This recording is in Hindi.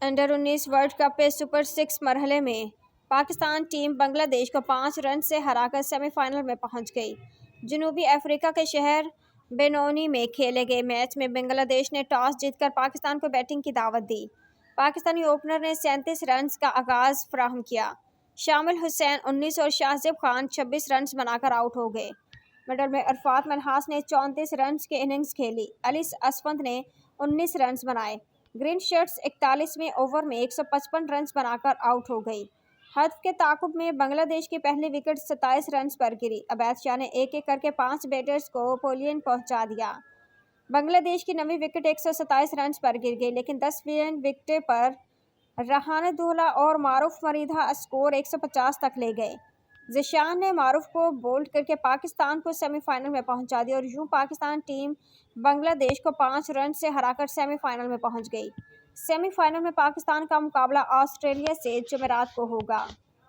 अंडर-19 वर्ल्ड कप के सुपर 6 मरहले में पाकिस्तान टीम बांग्लादेश को 5 रन से हराकर सेमीफाइनल में पहुंच गई। जनूबी अफ्रीका के शहर बेनोनी में खेले गए मैच में बांग्लादेश ने टॉस जीतकर पाकिस्तान को बैटिंग की दावत दी। पाकिस्तानी ओपनर ने 37 रन का आगाज फराहम किया। शामिल हुसैन 19 और शाहजेब खान 26 रन बनाकर आउट हो गए। मिडल में अरफात मनहास ने 34 रन की इनिंग्स खेली। अली असफंद ने 19 रन बनाए। ग्रीन शर्ट्स 41वें ओवर में 155 रन बनाकर आउट हो गई। हद के ताकुब में बांग्लादेश की पहली विकेट 27 रन पर गिरी। अवैध शाह ने एक एक करके 5 बैटर्स को पोलियन पहुंचा दिया। बांग्लादेश की 9वीं विकेट 127 रन पर गिर गई, लेकिन 10वीं विकेट पर रहानदुल्ला और मारूफ मरीधा स्कोर 150 तक ले गए। ज़िशान ने मारूफ को बोल्ड करके पाकिस्तान को सेमीफाइनल में पहुंचा दिया और यूं पाकिस्तान टीम बांग्लादेश को 5 रन से हराकर सेमीफाइनल में पहुंच गई। सेमीफाइनल में पाकिस्तान का मुकाबला ऑस्ट्रेलिया से जुमेरात को होगा।